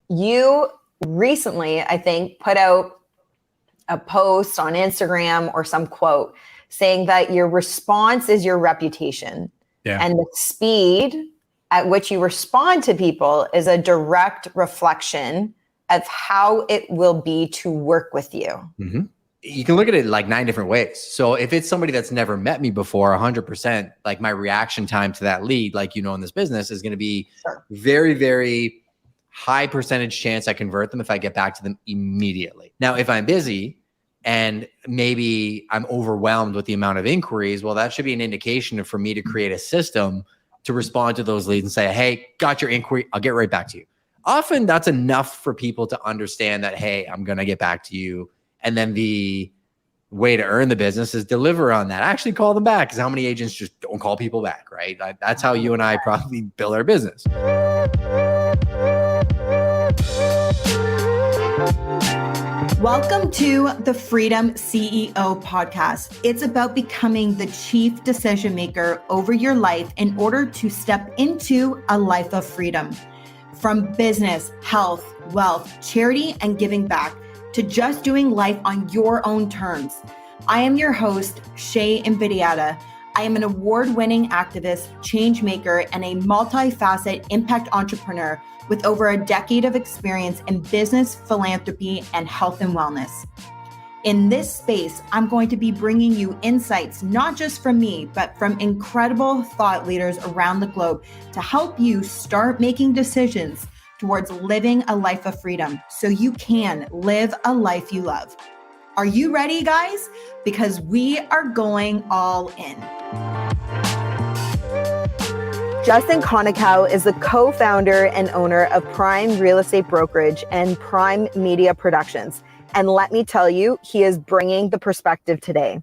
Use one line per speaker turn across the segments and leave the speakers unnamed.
you recently, I think, put out a post on Instagram or some quote saying that your response is your reputation.
Yeah.
And the speed at which you respond to people is a direct reflection of how it will be to work with you.
Mm-hmm. You can look at it like 9 different ways. So if it's somebody that's never met me before, 100%, like my reaction time to that lead, like, in this business is going to be very, very high percentage chance I convert them if I get back to them immediately. Now, if I'm busy and maybe I'm overwhelmed with the amount of inquiries, well, that should be an indication for me to create a system to respond to those leads and say, hey, got your inquiry. I'll get right back to you. Often that's enough for people to understand that, hey, I'm going to get back to you. And then the way to earn the business is deliver on that. Actually call them back, because how many agents just don't call people back, right? That's how you and I probably build our business.
Welcome to the Freedom CEO podcast. It's about becoming the chief decision maker over your life in order to step into a life of freedom. From business, health, wealth, charity, and giving back, to just doing life on your own terms. I am your host, Shay Invidiata. I am an award-winning activist, change maker, and a multifaceted impact entrepreneur with over a decade of experience in business, philanthropy, and health and wellness. In this space, I'm going to be bringing you insights, not just from me, but from incredible thought leaders around the globe to help you start making decisions towards living a life of freedom so you can live a life you love. Are you ready, guys? Because we are going all in.
Justin Konikow is the co-founder and owner of Prime Real Estate Brokerage and Prime Media Productions. And let me tell you, he is bringing the perspective today.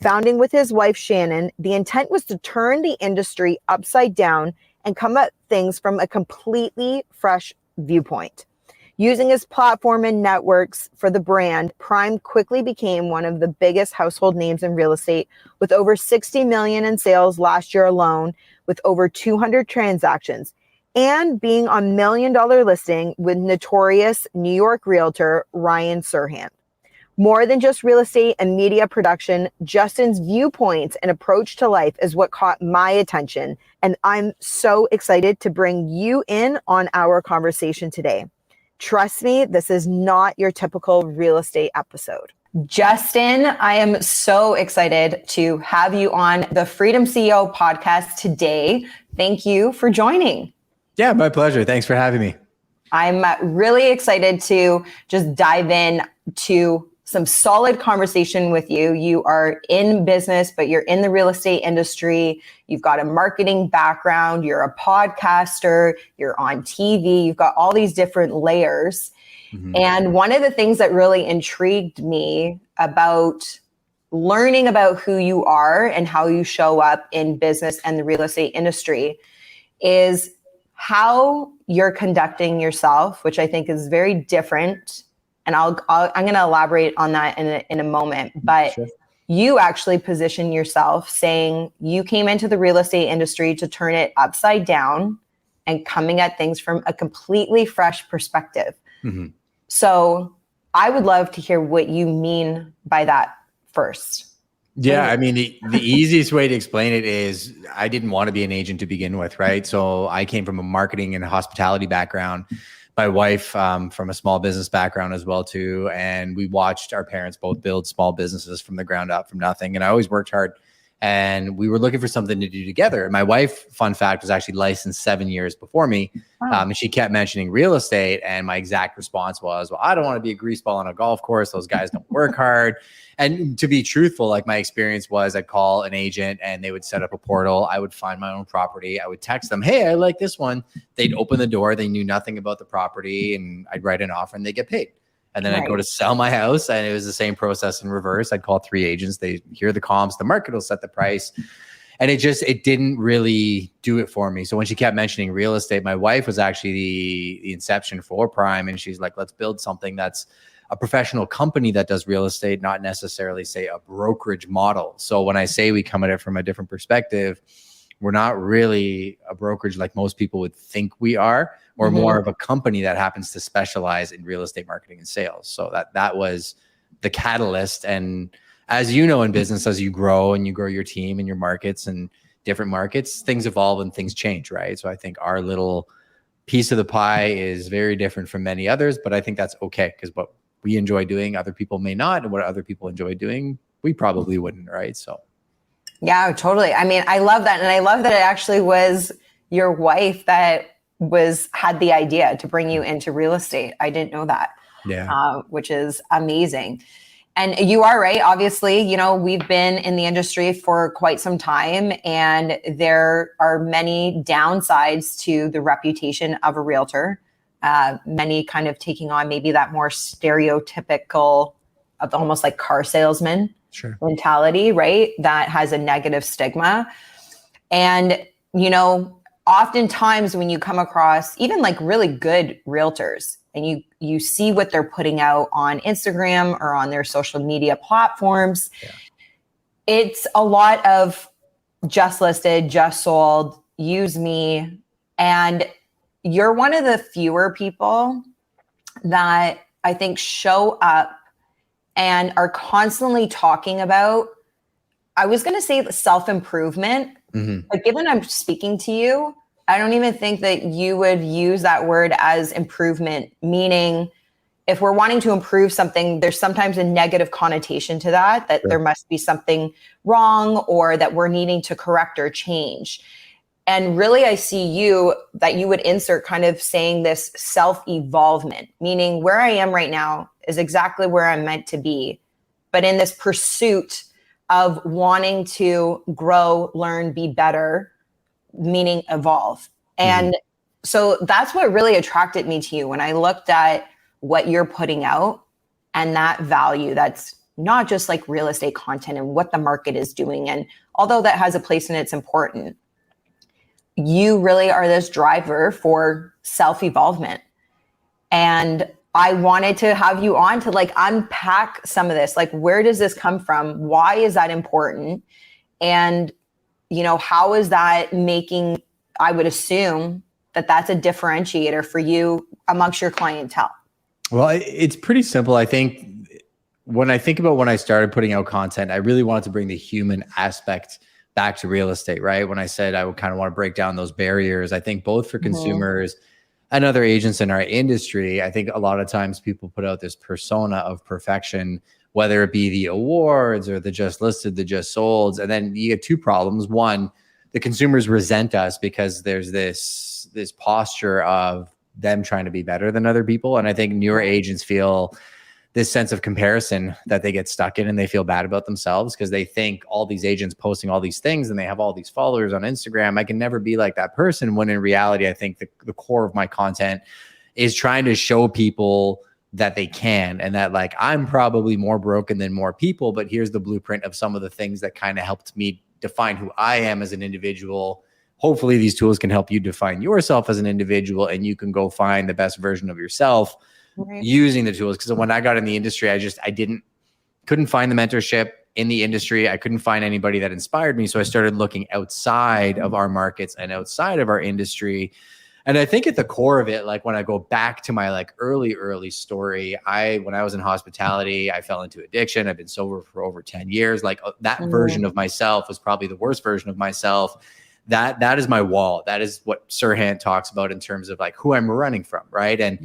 Founding with his wife, Shannon, the intent was to turn the industry upside down and come at things from a completely fresh viewpoint. Using his platform and networks for the brand, Prime quickly became one of the biggest household names in real estate, with over 60 million in sales last year alone, with over 200 transactions, and being on $1 million listing with notorious New York realtor Ryan Serhant. More than just real estate and media production, Justin's viewpoints and approach to life is what caught my attention, and I'm so excited to bring you in on our conversation today. Trust me, this is not your typical real estate episode. Justin, I am so excited to have you on the Freedom CEO podcast today. Thank you for joining.
Yeah, my pleasure. Thanks for having me.
I'm really excited to just dive in to some solid conversation with you. You are in business, but you're in the real estate industry. You've got a marketing background. You're a podcaster. You're on TV. You've got all these different layers. Mm-hmm. And one of the things that really intrigued me about learning about who you are and how you show up in business and the real estate industry is how you're conducting yourself, which I think is very different. And I'm going to elaborate on that in a moment. But sure. You actually position yourself saying you came into the real estate industry to turn it upside down and coming at things from a completely fresh perspective. Mm-hmm. So I would love to hear what you mean by that first.
Yeah, I mean, the easiest way to explain it is I didn't want to be an agent to begin with, right? So I came from a marketing and hospitality background. My wife from a small business background as well too. And we watched our parents both build small businesses from the ground up, from nothing. And I always worked hard. And we were looking for something to do together. My wife, fun fact, was actually licensed 7 years before me. Wow. And she kept mentioning real estate. And my exact response was, well, I don't want to be a greaseball on a golf course. Those guys don't work hard. And to be truthful, like my experience was I'd call an agent and they would set up a portal. I would find my own property. I would text them, hey, I like this one. They'd open the door. They knew nothing about the property. And I'd write an offer and they get paid. And then I'd go to sell my house and it was the same process in reverse. I'd call 3 agents. They hear the comps, the market will set the price. And it didn't really do it for me. So when she kept mentioning real estate, my wife was actually the inception for Prime. And she's like, let's build something that's a professional company that does real estate, not necessarily say a brokerage model. So when I say we come at it from a different perspective, we're not really a brokerage like most people would think we are. or more of a company that happens to specialize in real estate marketing and sales. So that was the catalyst. And as you know, in business, as you grow and you grow your team and your markets and different markets, things evolve and things change, right? So I think our little piece of the pie is very different from many others, but I think that's okay, because what we enjoy doing, other people may not, and what other people enjoy doing, we probably wouldn't, right? So
yeah, totally. I mean, I love that. And I love that it actually was your wife that had the idea to bring you into real estate. I didn't know that.
Yeah.
Which is amazing. And you are right. Obviously, we've been in the industry for quite some time, and there are many downsides to the reputation of a realtor. Many kind of taking on maybe that more stereotypical of almost like car salesman mentality, right? That has a negative stigma. And, oftentimes when you come across even like really good realtors and you see what they're putting out on Instagram or on their social media platforms, it's a lot of just listed, just sold, use me. And you're one of the fewer people that I think show up and are constantly talking about, I was going to say self-improvement, but given I'm speaking to you, I don't even think that you would use that word as improvement, meaning if we're wanting to improve something, there's sometimes a negative connotation to that there must be something wrong or that we're needing to correct or change. And really, I see that you would insert kind of saying this self-evolvement, meaning where I am right now is exactly where I'm meant to be. But in this pursuit of wanting to grow, learn, be better, meaning evolve. And so that's what really attracted me to you when I looked at what you're putting out and that value that's not just like real estate content and what the market is doing. And although that has a place and it's important, you really are this driver for self-evolvement. And I wanted to have you on to like unpack some of this. Like, where does this come from? Why is that important? And, how is that making, I would assume that that's a differentiator for you amongst your clientele?
Well, it's pretty simple. I think when I think about when I started putting out content, I really wanted to bring the human aspect back to real estate, right? When I said I would kind of want to break down those barriers, I think both for consumers and other agents in our industry, I think a lot of times people put out this persona of perfection, whether it be the awards or the just listed, the just solds. And then you get two problems. One, the consumers resent us because there's this posture of them trying to be better than other people. And I think newer agents feel this sense of comparison that they get stuck in, and they feel bad about themselves because they think all these agents posting all these things and they have all these followers on Instagram, I can never be like that person. When in reality, I think the core of my content is trying to show people that they can, and that like, I'm probably more broken than more people, but here's the blueprint of some of the things that kind of helped me define who I am as an individual. Hopefully these tools can help you define yourself as an individual, and you can go find the best version of yourself using the tools. Because when I got in the industry, I couldn't find the mentorship in the industry. I couldn't find anybody that inspired me. So I started looking outside of our markets and outside of our industry. And I think at the core of it, like when I go back to my like early story, when I was in hospitality, I fell into addiction. I've been sober for over 10 years. Like that version of myself was probably the worst version of myself. That is my wall. That is what Sirhan talks about in terms of like who I'm running from, right? And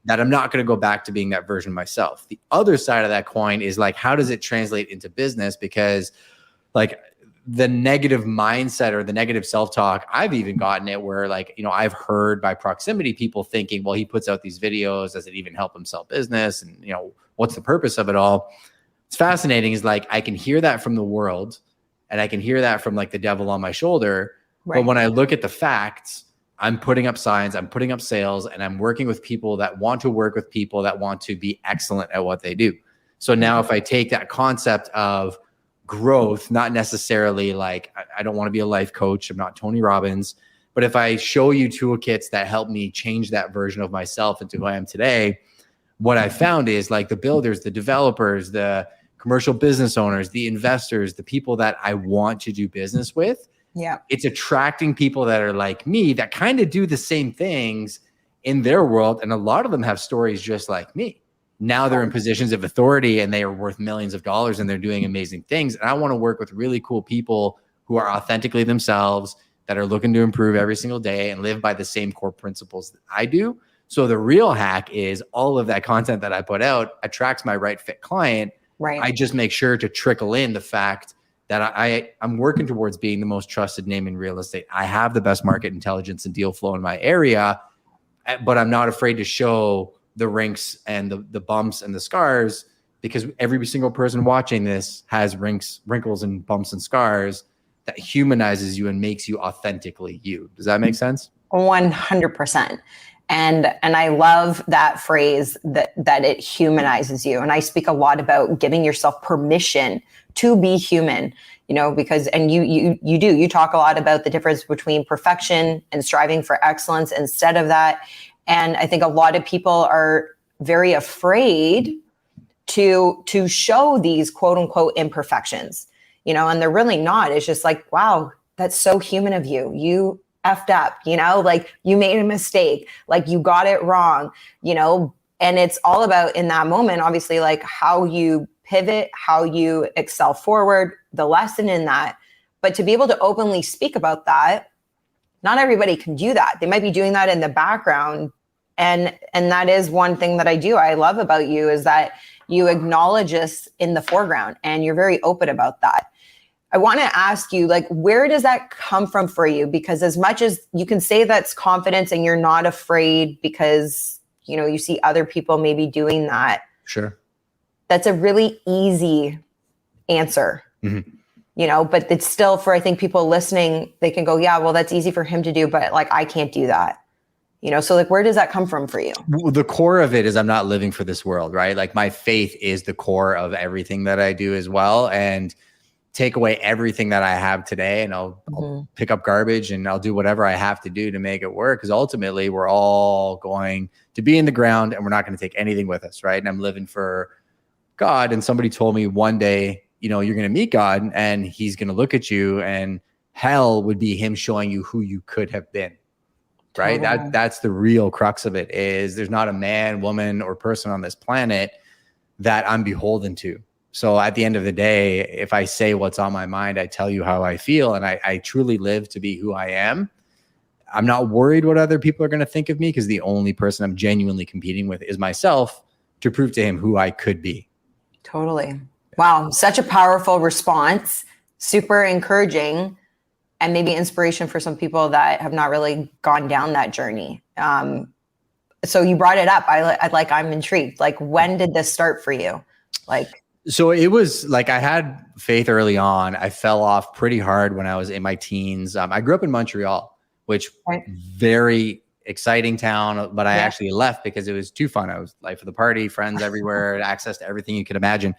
that I'm not going to go back to being that version of myself. The other side of that coin is like, how does it translate into business? Because like the negative mindset or the negative self-talk, I've even gotten it where like, I've heard by proximity people thinking, well, he puts out these videos, does it even help him sell business? And what's the purpose of it all? It's fascinating is like, I can hear that from the world, and I can hear that from like the devil on my shoulder. But when I look at the facts, I'm putting up signs, I'm putting up sales, and I'm working with people that want to work with people that want to be excellent at what they do. So now if I take that concept of growth, not necessarily like, I don't want to be a life coach, I'm not Tony Robbins, but if I show you toolkits that help me change that version of myself into who I am today, what I found is like the builders, the developers, the commercial business owners, the investors, the people that I want to do business with, it's attracting people that are like me, that kind of do the same things in their world. And a lot of them have stories just like me. Now they're in positions of authority and they are worth millions of dollars and they're doing amazing things. And I want to work with really cool people who are authentically themselves, that are looking to improve every single day and live by the same core principles that I do. So the real hack is all of that content that I put out attracts my right fit client.
Right.
I just make sure to trickle in the fact that I'm working towards being the most trusted name in real estate. I have the best market intelligence and deal flow in my area, but I'm not afraid to show the rinks and the bumps and the scars, because every single person watching this has wrinkles and bumps and scars that humanizes you and makes you authentically you. Does that make sense?
100%. And I love that phrase that it humanizes you. And I speak a lot about giving yourself permission to be human, because, and you talk a lot about the difference between perfection and striving for excellence instead of that. And I think a lot of people are very afraid to show these quote unquote imperfections, and they're really not. It's just like, wow, that's so human of you. You effed up, like you made a mistake, like you got it wrong, and it's all about in that moment, obviously, like how you pivot, how you excel forward, the lesson in that. But to be able to openly speak about that, not everybody can do that. They might be doing that in the background. And that is one thing that I love about you, is that you acknowledge us in the foreground and you're very open about that. I want to ask you, like, where does that come from for you? Because as much as you can say that's confidence and you're not afraid because, you see other people maybe doing that.
Sure.
That's a really easy answer, but it's still for, I think, people listening, they can go, yeah, well, that's easy for him to do, but like, I can't do that. So like, where does that come from for you?
Well, the core of it is I'm not living for this world, right? Like my faith is the core of everything that I do as well. And take away everything that I have today and I'll pick up garbage and I'll do whatever I have to do to make it work. Because ultimately we're all going to be in the ground and we're not going to take anything with us, right? And I'm living for God. And somebody told me one day, you're going to meet God and he's going to look at you, and hell would be him showing you who you could have been. Right.
Totally.
That's the real crux of it, is there's not a man, woman, or person on this planet that I'm beholden to. So at the end of the day, if I say what's on my mind, I tell you how I feel, and I truly live to be who I am. I'm not worried what other people are going to think of me, because the only person I'm genuinely competing with is myself, to prove to him who I could be.
Totally. Wow. Such a powerful response. Super encouraging. And maybe inspiration for some people that have not really gone down that journey. So you brought it up. I'm intrigued. Like, when did this start for you?
So it was like, I had faith early on. I fell off pretty hard when I was in my teens. I grew up in Montreal, which very exciting town, but I actually left because it was too fun. I was life of the party, friends everywhere, access to everything you could imagine.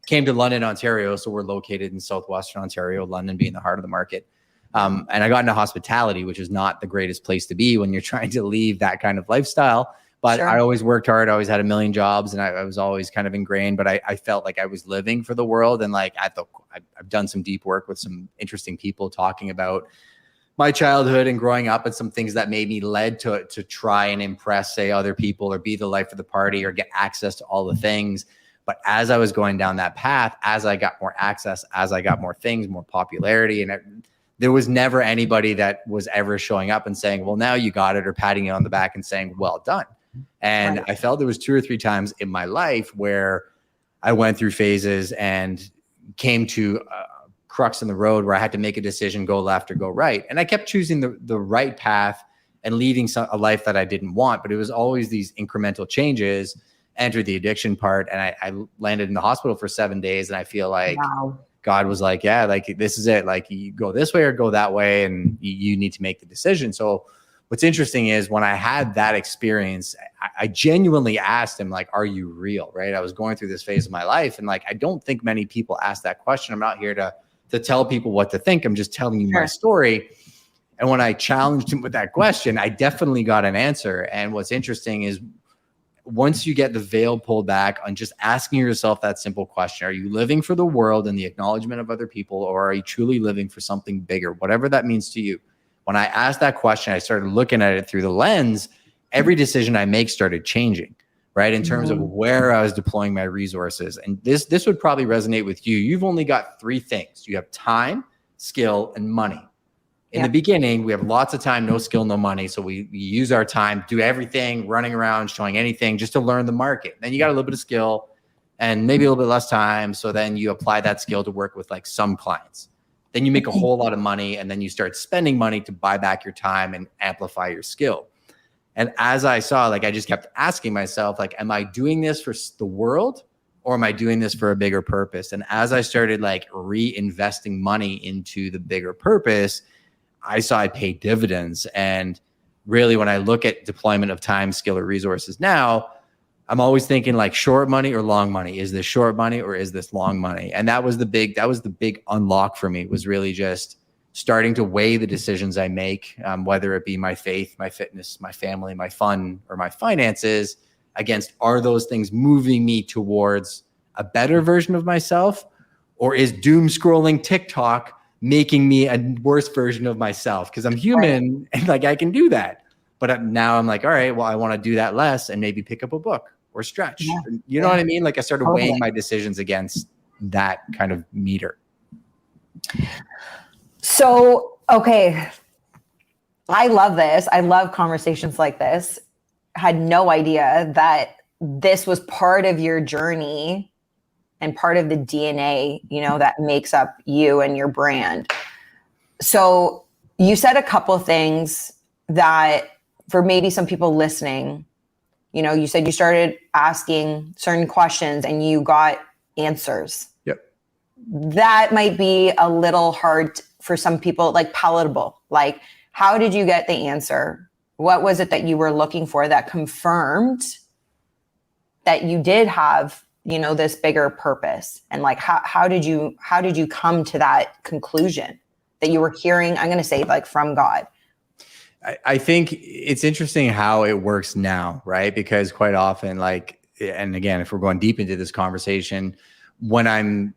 Came to London, Ontario. So we're located in southwestern Ontario, London being the heart of the market. And I got into hospitality, which is not the greatest place to be when you're trying to leave that kind of lifestyle. But I always worked hard. I always had a million jobs, and I was always kind of ingrained. But I felt like I was living for the world. And like I've done some deep work with some interesting people talking about my childhood and growing up, and some things that made me led to try and impress, say, other people, or be the life of the party, or get access to all the things. But as I was going down that path, as I got more access, as I got more things, more popularity, and there was never anybody that was ever showing up and saying, well, now you got it, or patting you on the back and saying, well done. And I felt there was 2 or 3 times in my life where I went through phases and came to a crux in the road where I had to make a decision, go left or go right. And I kept choosing the right path and leading a life that I didn't want. But it was always these incremental changes. Entered the addiction part, and I landed in the hospital for 7 days. And I feel like God was like, yeah, like this is it. Like, you go this way or go that way, and you need to make the decision. So what's interesting is when I had that experience, I genuinely asked him, like, are you real? Right. I was going through this phase of my life. And like, I don't think many people ask that question. I'm not here to tell people what to think. I'm just telling you my story. And when I challenged him with that question, I definitely got an answer. And what's interesting is, once you get the veil pulled back on just asking yourself that simple question, are you living for the world and the acknowledgement of other people, or are you truly living for something bigger, whatever that means to you? When I asked that question, I started looking at it through the lens, every decision I make started changing, right? In terms of where I was deploying my resources. And this would probably resonate with you. You've only got three things. You have time, skill, and money. In the beginning, we have lots of time, no skill, no money. So we use our time, do everything, running around, showing anything just to learn the market. Then you got a little bit of skill and maybe a little bit less time. So then you apply that skill to work with like some clients. Then you make a whole lot of money and then you start spending money to buy back your time and amplify your skill. And as I saw, like, I just kept asking myself, like, am I doing this for the world or am I doing this for a bigger purpose? And as I started like reinvesting money into the bigger purpose, I saw it pay dividends. And really, when I look at deployment of time, skill, or resources now, I'm always thinking like short money or long money. Is this short money or is this long money? And that was the big unlock for me, was really just starting to weigh the decisions I make, whether it be my faith, my fitness, my family, my fun, or my finances, against, are those things moving me towards a better version of myself, or is doom scrolling TikTok making me a worse version of myself? Because I'm human and like I can do that. But now I'm like, all right, well, I want to do that less and maybe pick up a book or stretch. Yeah. You know what I mean? Like I started weighing my decisions against that kind of meter.
So, okay. I love this. I love conversations like this. Had no idea that this was part of your journey and part of the DNA, you know, that makes up you and your brand. So you said a couple things that for maybe some people listening, you know, you said you started asking certain questions and you got answers.
Yep.
That might be a little hard for some people, like palatable. Like, how did you get the answer? What was it that you were looking for that confirmed that you did have, you know, this bigger purpose? And like, how did you come to that conclusion that you were hearing, I'm going to say, like, from God?
I think it's interesting how it works now, right? Because quite often, like, and again, if we're going deep into this conversation, when I'm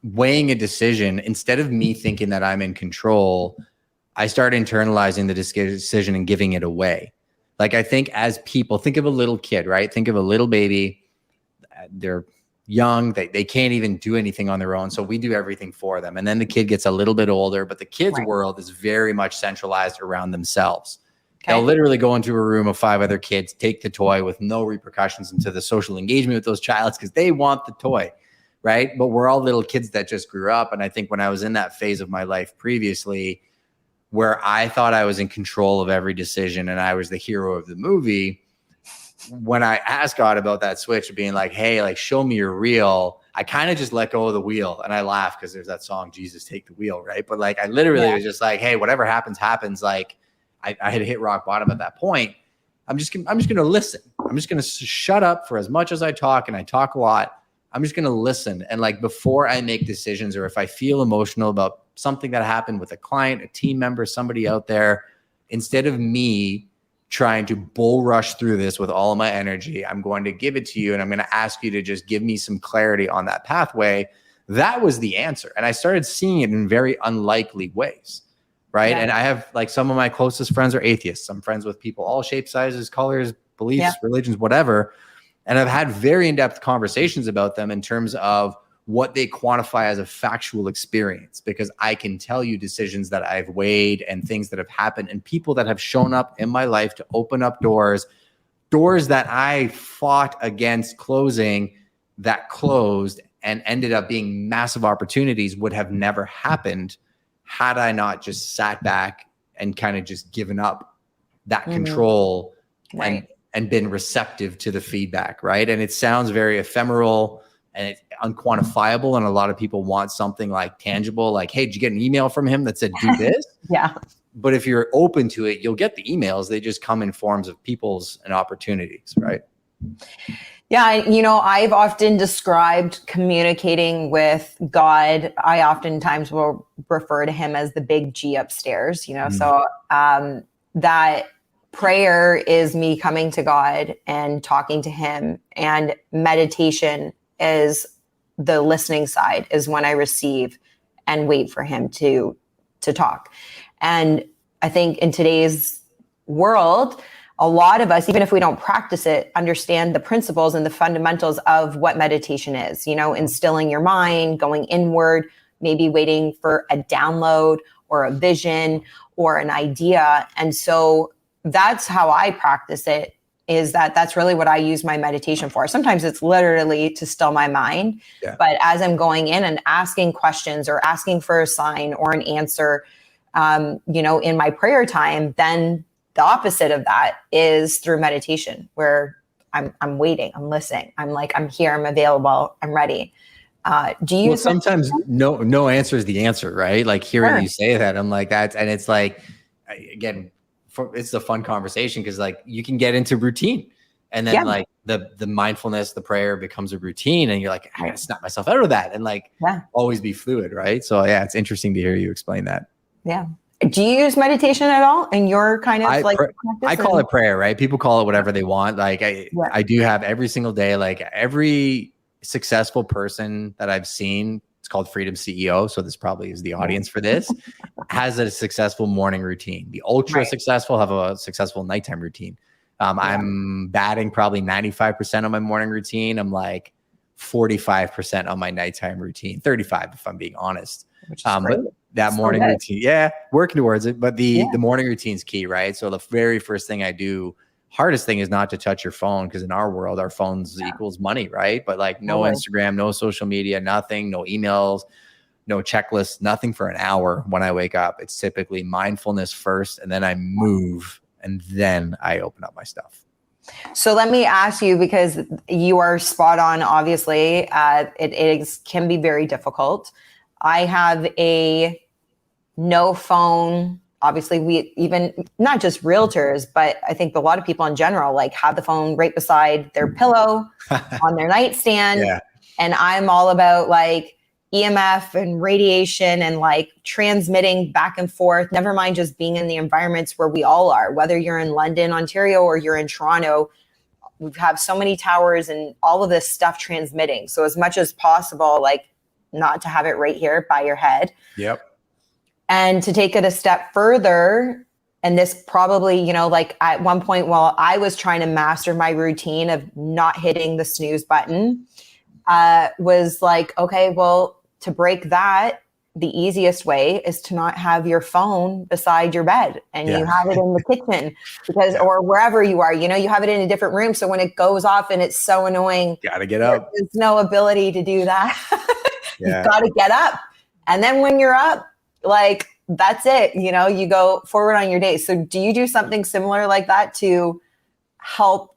weighing a decision, instead of me thinking that I'm in control, I start internalizing the decision and giving it away. Like, I think as people, think of a little kid, right? Think of a little baby. They're young. They can't even do anything on their own. So we do everything for them. And then the kid gets a little bit older, but the kid's world is very much centralized around themselves. Okay. They'll literally go into a room of 5 other kids, take the toy with no repercussions into the social engagement with those childs because they want the toy, right? But we're all little kids that just grew up. And I think when I was in that phase of my life previously, where I thought I was in control of every decision and I was the hero of the movie, when I asked God about that switch of being like, hey, like, show me your real, I kind of just let go of the wheel. And I laugh because there's that song, Jesus Take the Wheel, right? But like, I literally was just like, hey, whatever happens, happens. Like, I had hit rock bottom at that point. I'm just going to listen. I'm just going to shut up for as much as I talk, and I talk a lot. I'm just going to listen. And like, before I make decisions, or if I feel emotional about something that happened with a client, a team member, somebody out there, instead of me trying to bull rush through this with all of my energy, I'm going to give it to you. And I'm going to ask you to just give me some clarity on that pathway. That was the answer. And I started seeing it in very unlikely ways. Right. Yeah. And I have, like, some of my closest friends are atheists. I'm friends with people, all shapes, sizes, colors, beliefs, religions, whatever. And I've had very in-depth conversations about them in terms of what they quantify as a factual experience, because I can tell you decisions that I've weighed and things that have happened and people that have shown up in my life to open up doors that I fought against closing, that closed and ended up being massive opportunities, would have never happened had I not just sat back and kind of just given up that control and been receptive to the feedback. Right. And it sounds very ephemeral and it's unquantifiable. And a lot of people want something like tangible, like, hey, did you get an email from him that said do this? But if you're open to it, you'll get the emails. They just come in forms of people's and opportunities. Right.
Yeah. You know, I've often described communicating with God. I oftentimes will refer to him as the big G upstairs, you know, so that prayer is me coming to God and talking to him, and meditation is the listening side, is when I receive and wait for him to talk. And I think in today's world, a lot of us, even if we don't practice it, understand the principles and the fundamentals of what meditation is, instilling your mind, going inward, maybe waiting for a download or a vision or an idea. And so that's how I practice it, is that's really what I use my meditation for. Sometimes it's literally to still my mind, but as I'm going in and asking questions or asking for a sign or an answer, in my prayer time, then the opposite of that is through meditation, where I'm waiting, I'm listening, I'm here, I'm available, I'm ready. Do you?
Well, sometimes no answer is the answer, right? Like hearing you say that, I'm like that, and it's like, again, it's a fun conversation because like you can get into routine, and then like the mindfulness, the prayer becomes a routine, and you're like, I gotta snap myself out of that, and like always be fluid, right? So yeah, it's interesting to hear you explain that.
Yeah. Do you use meditation at all in your kind of
I call it prayer, right? People call it whatever they want. Like I do have every single day, like every successful person that I've seen, it's called Freedom CEO. So this probably is the audience for this, has a successful morning routine. The ultra successful have a successful nighttime routine. I'm batting probably 95% on my morning routine. I'm like 45% on my nighttime routine, 35 if I'm being honest. But that morning routine, working towards it. But the morning routine is key, right? So the very first thing I do, hardest thing is not to touch your phone, because in our world, our phones equals money, right? But like no Instagram, no social media, nothing, no emails, no checklists, nothing for an hour when I wake up. It's typically mindfulness first, and then I move, and then I open up my stuff.
So let me ask you, because you are spot on, obviously, it can be very difficult. I have a no phone. Obviously, we even, not just realtors, but I think a lot of people in general, like have the phone right beside their pillow on their nightstand. And I'm all about like EMF and radiation and like transmitting back and forth, never mind just being in the environments where we all are, whether you're in London, Ontario, or you're in Toronto. We have so many towers and all of this stuff transmitting. So as much as possible, like not to have it right here by your head. And to take it a step further, and this probably, like at one point while I was trying to master my routine of not hitting the snooze button, was like, okay, well, to break that, the easiest way is to not have your phone beside your bed, and you have it in the kitchen because, or wherever you are, you have it in a different room. So when it goes off and it's so annoying,
gotta get up.
There's no ability to do that. You've got to get up. And then when you're up, like, that's it. You go forward on your day. So do you do something similar like that to help,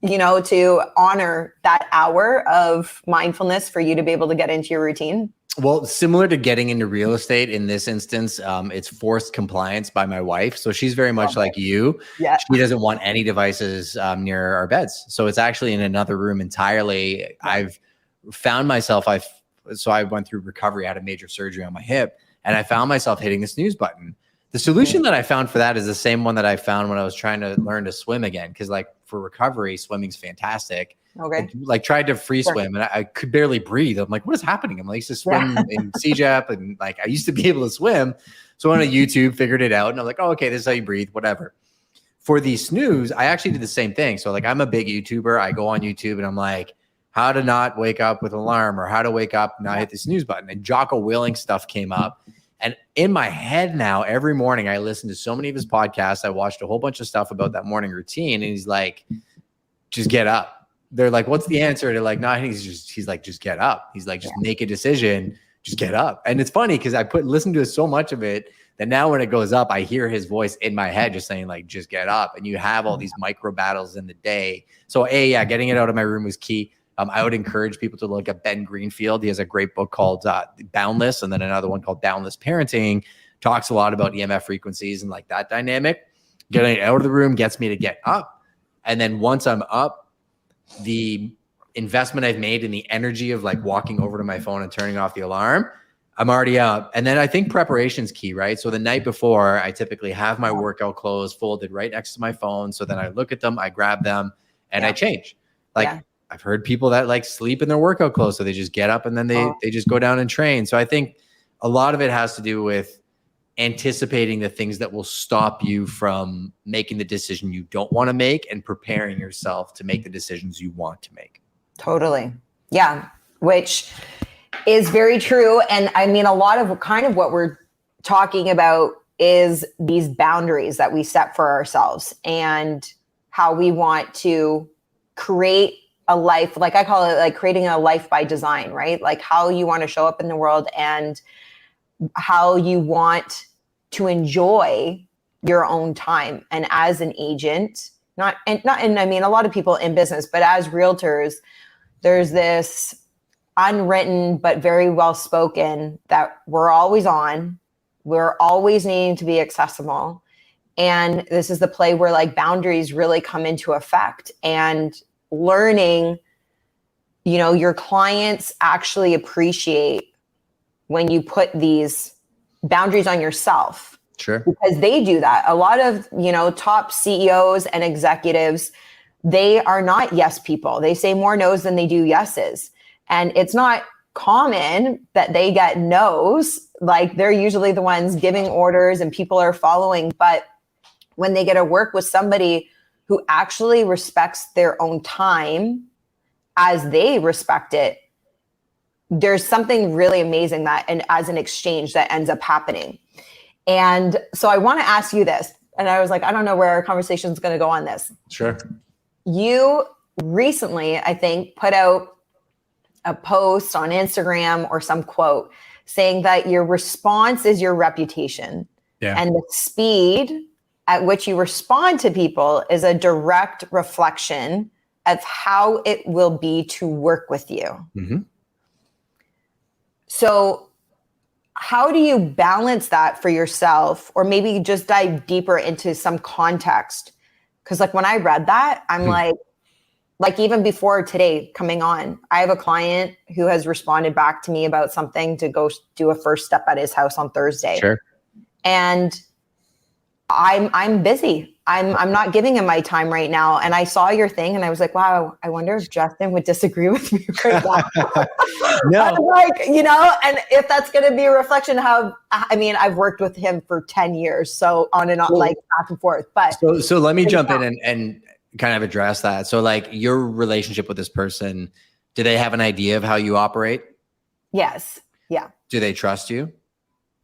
to honor that hour of mindfulness for you to be able to get into your routine?
Well, similar to getting into real estate in this instance, it's forced compliance by my wife. So she's very much like you. She doesn't want any devices near our beds. So it's actually in another room entirely. I've found myself, I went through recovery, I had a major surgery on my hip, and I found myself hitting the snooze button. The solution that I found for that is the same one that I found when I was trying to learn to swim again. Because like for recovery, swimming's fantastic. Like tried to free swim and I could barely breathe. I'm like, what is happening? I'm like, I used to swim in CJEP and like I used to be able to swim. So I went on YouTube, figured it out, and I'm like, oh, okay, this is how you breathe, whatever. For the snooze, I actually did the same thing. So like I'm a big YouTuber. I go on YouTube and I'm like, how to not wake up with an alarm, or how to wake up and not hit the snooze button. And Jocko Willink stuff came up. And in my head now, every morning I listen to so many of his podcasts. I watched a whole bunch of stuff about that morning routine. And he's like, just get up. They're like, what's the answer? They're like, no, he's like, just get up. He's like, just make a decision, just get up. And it's funny because I listened to so much of it that now when it goes up, I hear his voice in my head just saying like, just get up. And you have all these micro battles in the day. So getting it out of my room was key. I would encourage people to look at Ben Greenfield. He has a great book called Boundless, and then another one called Boundless Parenting. Talks a lot about EMF frequencies and like that dynamic. Getting it out of the room gets me to get up. And then once I'm up, the investment I've made in the energy of like walking over to my phone and turning off the alarm, I'm already up. And then I think preparation is key, right? So the night before, I typically have my workout clothes folded right next to my phone. So then I look at them, I grab them, and I change. I've heard people that like sleep in their workout clothes. So they just get up and then they just go down and train. So I think a lot of it has to do with anticipating the things that will stop you from making the decision you don't want to make and preparing yourself to make the decisions you want to make.
Totally. Yeah. Which is very true. And I mean, a lot of kind of what we're talking about is these boundaries that we set for ourselves and how we want to create a life, like I call it, like creating a life by design, right? Like how you want to show up in the world and how you want to enjoy your own time. And as an agent, and I mean, a lot of people in business, but as realtors, there's this unwritten, but very well spoken that we're always on, we're always needing to be accessible. And this is the play where like boundaries really come into effect, and learning, you know, your clients actually appreciate when you put these boundaries on yourself.
Sure.
Because they do that. A lot of, you know, top CEOs and executives, they are not yes people. They say more no's than they do yeses. And it's not common that they get no's. Like they're usually the ones giving orders and people are following. But when they get to work with somebody who actually respects their own time as they respect it, there's something really amazing that, and as an exchange that ends up happening. And so I want to ask you this, and I was like, I don't know where our conversation is going to go on this.
Sure.
You recently, I think, put out a post on Instagram or some quote saying that your response is your reputation.
Yeah.
And the speed at which you respond to people is a direct reflection of how it will be to work with you.
Mm-hmm.
So how do you balance that for yourself, or maybe just dive deeper into some context? Because like when I read that, I'm like even before today coming on, I have a client who has responded back to me about something to go do a first step at his house on Thursday.
Sure.
And I'm busy. I'm not giving him my time right now. And I saw your thing and I was like, wow, I wonder if Justin would disagree with me right now.
No.
Like, you know, and if that's going to be a reflection of how, I mean, I've worked with him for 10 years. So on and on, like back and forth. But
so let me jump in and kind of address that. So like your relationship with this person, do they have an idea of how you operate?
Yes. Yeah.
Do they trust you?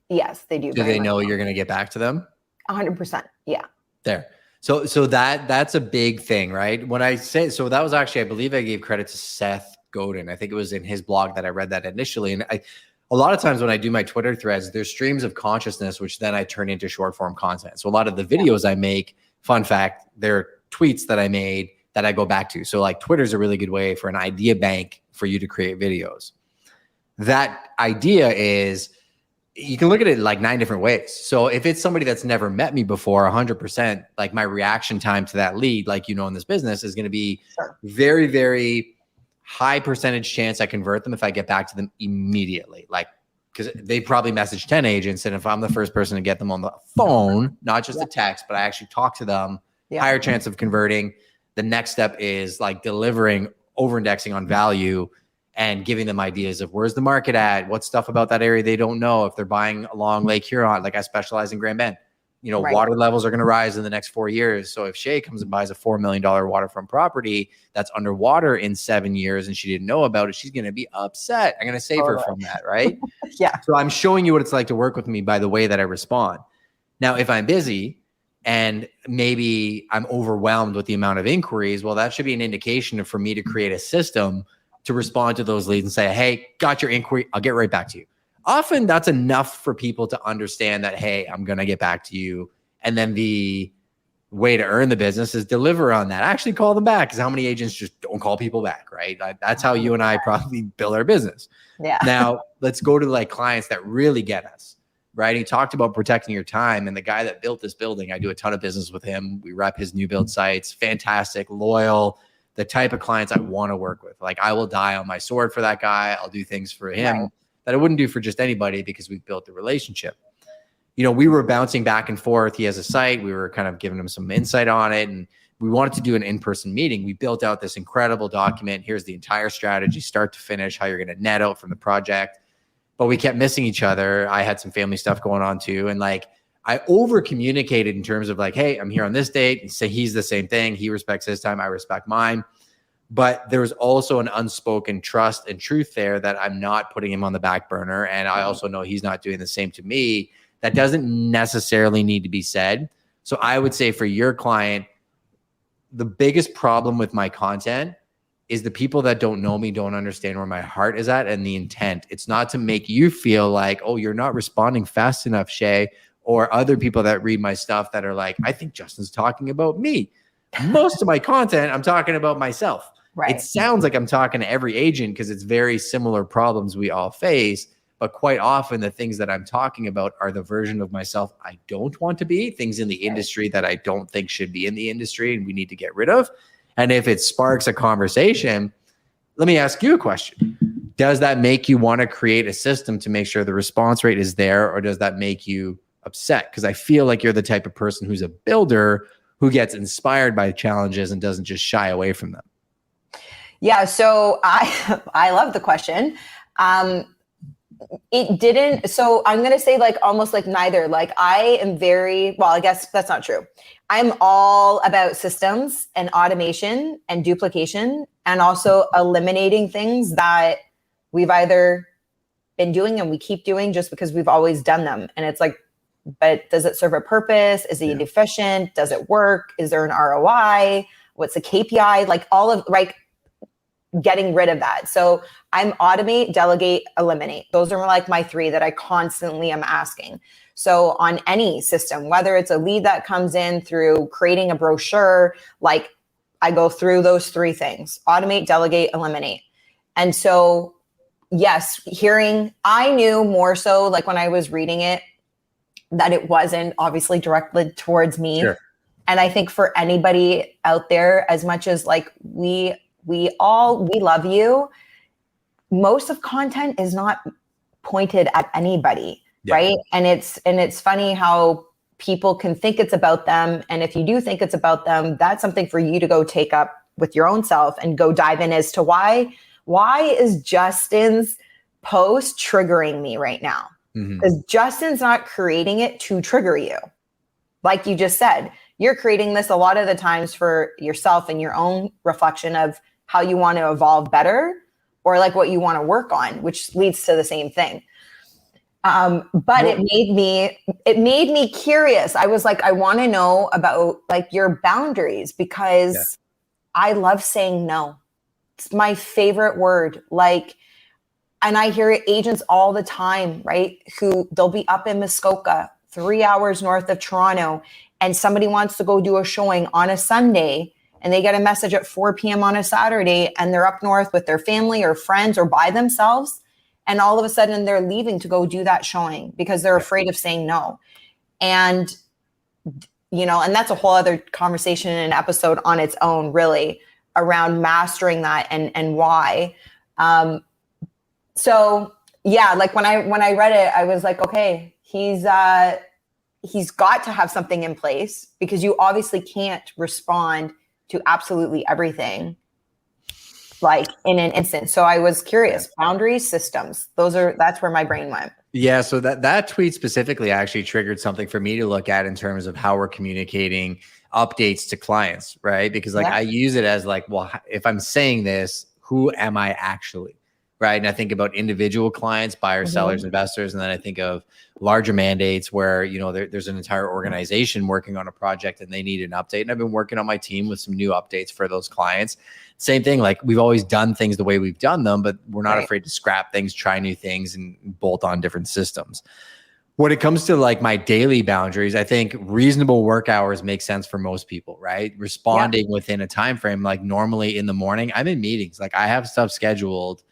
Yes, they do.
Do they know you're going to get back to them?
100%. Yeah.
There. So that's a big thing, right? When I say, so that was actually, I believe I gave credit to Seth Godin. I think it was in his blog that I read that initially. And a lot of times when I do my Twitter threads, there's streams of consciousness, which then I turn into short form content. So a lot of the videos I make, fun fact, they're tweets that I made that I go back to. So like Twitter's a really good way for an idea bank for you to create videos. That idea is, you can look at it like 9 different ways. So if it's somebody that's never met me before, 100%, like my reaction time to that lead, like, you know, in this business is going to be very, very high percentage chance I convert them if I get back to them immediately. Like, because they probably message 10 agents. And if I'm the first person to get them on the phone, not just a text, but I actually talk to them, higher chance of converting. The next step is like delivering, over-indexing on value, and giving them ideas of where's the market at, what stuff about that area they don't know. If they're buying along Lake Huron, like I specialize in Grand Bend, you know, water levels are going to rise in the next 4 years. So if Shay comes and buys a $4 million waterfront property that's underwater in 7 years and she didn't know about it, she's going to be upset. I'm going to save her from that, right?
Yeah.
So I'm showing you what it's like to work with me by the way that I respond. Now, if I'm busy and maybe I'm overwhelmed with the amount of inquiries, well, that should be an indication for me to create a system to respond to those leads and say, hey, got your inquiry, I'll get right back to you. Often that's enough for people to understand that, hey, I'm going to get back to you. And then the way to earn the business is deliver on that. Actually call them back, because how many agents just don't call people back, right? That's how you and I probably build our business. Yeah. Now, let's go to like clients that really get us, right? He talked about protecting your time. And the guy that built this building, I do a ton of business with him. We rep his new build sites, fantastic, loyal, the type of clients I want to work with. Like I will die on my sword for that guy. I'll do things for him that I wouldn't do for just anybody, because we've built the relationship. You know, we were bouncing back and forth. He has a site. We were kind of giving him some insight on it, and we wanted to do an in-person meeting. We built out this incredible document. Here's the entire strategy, start to finish, how you're going to net out from the project. but we kept missing each other. I had some family stuff going on too. And like, I over communicated in terms of like, hey, I'm here on this date. So he's the same thing. He respects his time. I respect mine. But there's also an unspoken trust and truth there that I'm not putting him on the back burner. And I also know he's not doing the same to me. That doesn't necessarily need to be said. So I would say for your client, the biggest problem with my content is the people that don't know me don't understand where my heart is at and the intent. It's not to make you feel like, oh, you're not responding fast enough, Shay, or other people that read my stuff that are like, I think Justin's talking about me. Most of my content, I'm talking about myself.
Right.
It sounds like I'm talking to every agent because it's very similar problems we all face. But quite often the things that I'm talking about are the version of myself I don't want to be, things in the industry that I don't think should be in the industry and we need to get rid of. And if it sparks a conversation, let me ask you a question. Does that make you want to create a system to make sure the response rate is there, or does that make you upset? Because I feel like you're the type of person who's a builder who gets inspired by challenges and doesn't just shy away from them.
Yeah, so I love the question. It didn't. So I'm going to say like almost like neither. Like I am very, well, I guess that's not true. I'm all about systems and automation and duplication and also eliminating things that we've either been doing and we keep doing just because we've always done them. And it's like, but does it serve a purpose? Is it efficient? Does it work? Is there an ROI? What's the KPI? Like all of, like, getting rid of that. So I'm automate, delegate, eliminate. Those are like my three that I constantly am asking. So on any system, whether it's a lead that comes in through creating a brochure, like I go through those three things: automate, delegate, eliminate. And so, yes, I knew more so like when I was reading it, that it wasn't obviously directed towards me.
Sure.
And I think for anybody out there, as much as like we love you, most of content is not pointed at anybody, right? And it's funny how people can think it's about them. And if you do think it's about them, that's something for you to go take up with your own self and go dive in as to why is Justin's post triggering me right now? Because Justin's not creating it to trigger you. Like you just said, you're creating this a lot of the times for yourself and your own reflection of how you want to evolve better, or like what you want to work on, which leads to the same thing. But it made me curious. I was like, I want to know about like your boundaries, because I love saying no. It's my favorite word. Like, and I hear agents all the time, right? Who they'll be up in Muskoka, 3 hours north of Toronto, and somebody wants to go do a showing on a Sunday, and they get a message at 4 p.m. on a Saturday, and they're up north with their family or friends or by themselves. And all of a sudden they're leaving to go do that showing because they're afraid of saying no. And, you know, and that's a whole other conversation and an episode on its own, really, around mastering that and why. So yeah, like when I read it, I was like, okay, he's got to have something in place, because you obviously can't respond to absolutely everything like in an instant. So I was curious, boundaries, systems, that's where my brain went.
Yeah. So that tweet specifically actually triggered something for me to look at in terms of how we're communicating updates to clients, right? Because like I use it as like, well, if I'm saying this, who am I actually? Right. And I think about individual clients, buyers, sellers, investors. And then I think of larger mandates where, you know, there's an entire organization working on a project and they need an update. And I've been working on my team with some new updates for those clients. Same thing. Like we've always done things the way we've done them, but we're not afraid to scrap things, try new things, and bolt on different systems. When it comes to like my daily boundaries, I think reasonable work hours make sense for most people, right? Responding within a time frame. Like normally in the morning, I'm in meetings. Like I have stuff scheduled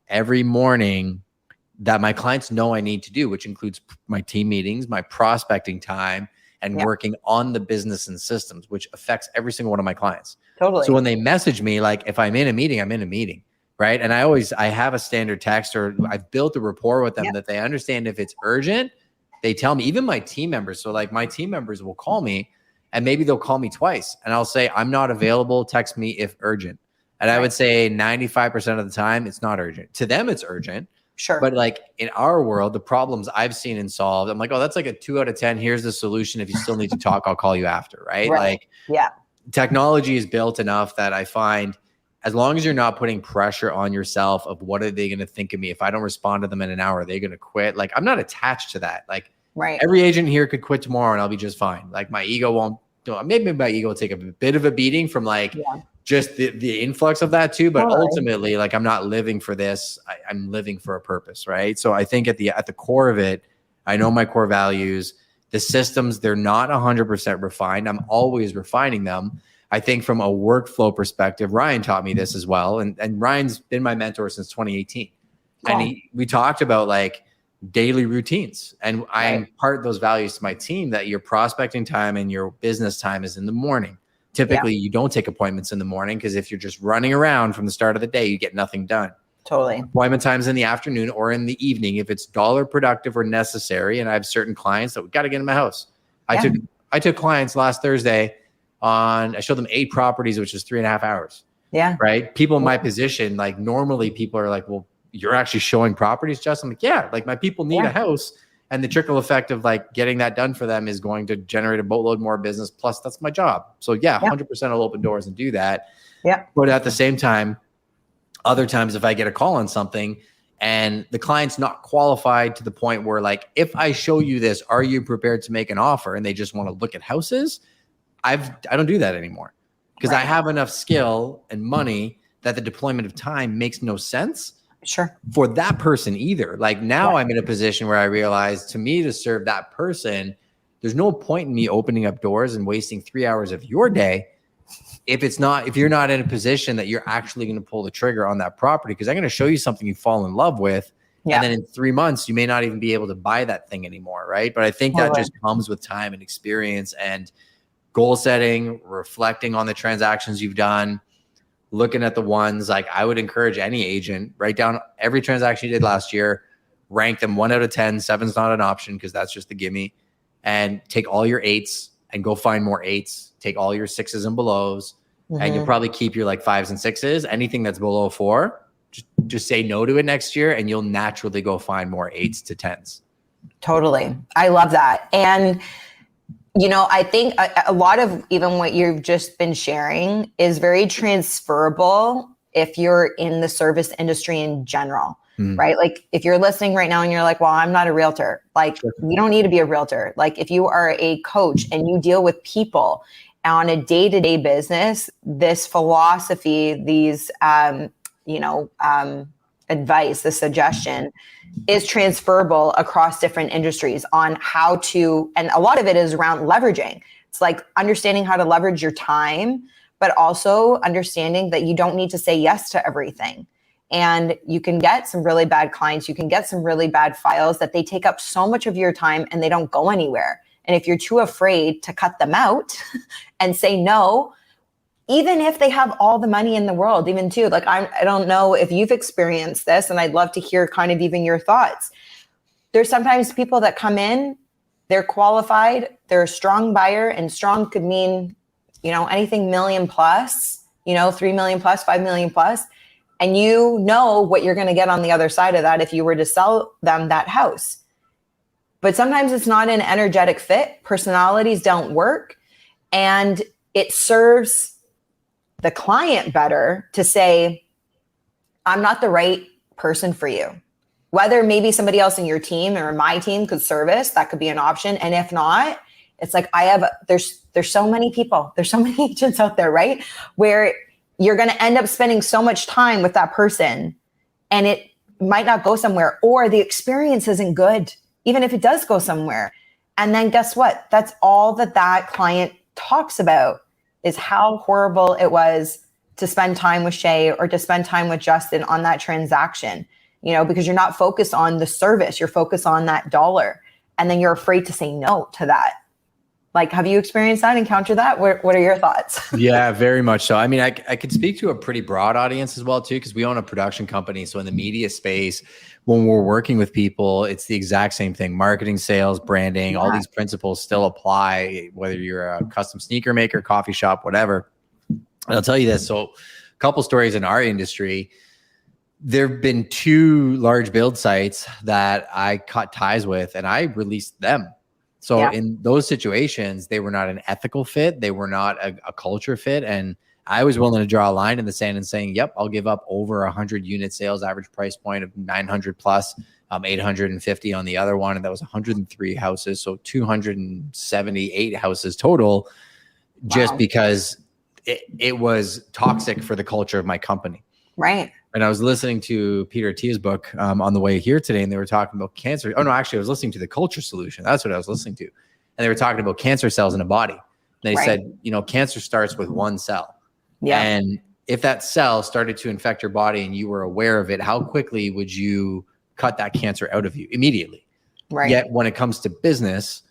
every morning that my clients know I need to do, which includes my team meetings, my prospecting time, and working on the business and systems, which affects every single one of my clients. Totally. So when they message me, like if I'm in a meeting, I'm in a meeting, right? And I have a standard text, or I've built a rapport with them that they understand if it's urgent, they tell me. Even my team members. So like my team members will call me, and maybe they'll call me twice, and I'll say, I'm not available, text me if urgent. And I would say 95% of the time, it's not urgent. To them, it's urgent.
Sure.
But like in our world, the problems I've seen and solved, I'm like, oh, that's like a 2 out of 10. Here's the solution. If you still need to talk, I'll call you after. Right. Like technology is built enough that I find as long as you're not putting pressure on yourself of what are they going to think of me? If I don't respond to them in an hour, are they going to quit? Like, I'm not attached to that. Like every agent here could quit tomorrow and I'll be just fine. Like my ego won't do it. Maybe my ego will take a bit of a beating from like just the influx of that too. But ultimately, like I'm not living for this. I'm living for a purpose. Right. So I think at the core of it, I know my core values, the systems, they're not 100% refined. I'm always refining them. I think from a workflow perspective, Ryan taught me this as well. And Ryan's been my mentor since 2018. Cool. And we talked about like daily routines. And I impart those values to my team that your prospecting time and your business time is in the morning. Typically, you don't take appointments in the morning because if you're just running around from the start of the day, you get nothing done.
Totally.
Appointment times in the afternoon or in the evening if it's dollar productive or necessary. And I have certain clients that we got to get in my house. I took clients last Thursday I showed them 8 properties, which is 3.5 hours. Yeah. Right. People in my position, like normally people are like, well, you're actually showing properties, Justin. I'm like, yeah, like my people need a house. And the trickle effect of like getting that done for them is going to generate a boatload more business. Plus that's my job. So 100% I'll open doors and do that. Yeah. But at the same time, other times if I get a call on something and the client's not qualified to the point where like, if I show you this, are you prepared to make an offer? And they just want to look at houses. I don't do that anymore because I have enough skill and money that the deployment of time makes no sense. Sure. For that person either. Like now I'm in a position where I realize to me to serve that person, there's no point in me opening up doors and wasting 3 hours of your day if you're not in a position that you're actually going to pull the trigger on that property, because I'm going to show you something you fall in love with. And then in 3 months, you may not even be able to buy that thing anymore. Right. But I think that just comes with time and experience and goal setting, reflecting on the transactions you've done, looking at the ones like I would encourage any agent, write down every transaction you did last year, rank them 1 out of 10, 7's not an option because that's just the gimme, and take all your 8s and go find more 8s, take all your 6s and belows, and you'll probably keep your like 5s and 6s. Anything that's below 4, just say no to it next year and you'll naturally go find more 8s to 10s.
Totally. I love that. And you know, I think a lot of even what you've just been sharing is very transferable if you're in the service industry in general, right? Like if you're listening right now and you're like, well, I'm not a realtor. Like you don't need to be a realtor. Like if you are a coach and you deal with people on a day-to-day business, this philosophy, these, advice, the suggestion is transferable across different industries on how to, and a lot of it is around leveraging. It's like understanding how to leverage your time, but also understanding that you don't need to say yes to everything. And you can get some really bad clients. You can get some really bad files that they take up so much of your time and they don't go anywhere. And if you're too afraid to cut them out and say no, even if they have all the money in the world, even too, like I don't know if you've experienced this, and I'd love to hear kind of even your thoughts. There's sometimes people that come in, they're qualified, they're a strong buyer, and strong could mean, anything million plus, 3 million plus, 5 million plus. And you know what you're going to get on the other side of that if you were to sell them that house. But sometimes it's not an energetic fit. Personalities don't work. And it serves the client better to say, I'm not the right person for you. Whether maybe somebody else in your team or my team could service, that could be an option. And if not, it's like there's so many people, there's so many agents out there, right? Where you're going to end up spending so much time with that person and it might not go somewhere, or the experience isn't good, even if it does go somewhere. And then guess what? That's all that client talks about is how horrible it was to spend time with Shay or to spend time with Justin on that transaction, because you're not focused on the service, you're focused on that dollar. And then you're afraid to say no to that. Like, have you experienced that, encountered that? What are your thoughts?
Yeah, very much so. I mean, I could speak to a pretty broad audience as well, too, because we own a production company. So in the media space, when we're working with people, it's the exact same thing. Marketing, sales, branding, all these principles still apply, whether you're a custom sneaker maker, coffee shop, whatever. And I'll tell you this. So a couple stories in our industry. There've been 2 large build sites that I cut ties with and I released them. So in those situations, they were not an ethical fit. They were not a culture fit. And I was willing to draw a line in the sand and saying, yep, I'll give up over 100 unit sales, average price point of 900 plus, 850 on the other one. And that was 103 houses. So 278 houses total, just because it was toxic for the culture of my company.
Right.
And I was listening to Peter Attia's book on the way here today, and they were talking about cancer. Oh, no, actually, I was listening to The Culture Solution. That's what I was listening to. And they were talking about cancer cells in a body. And they said, cancer starts with one cell. Yeah. And if that cell started to infect your body and you were aware of it, how quickly would you cut that cancer out of you? Immediately. Right. Yet when it comes to business,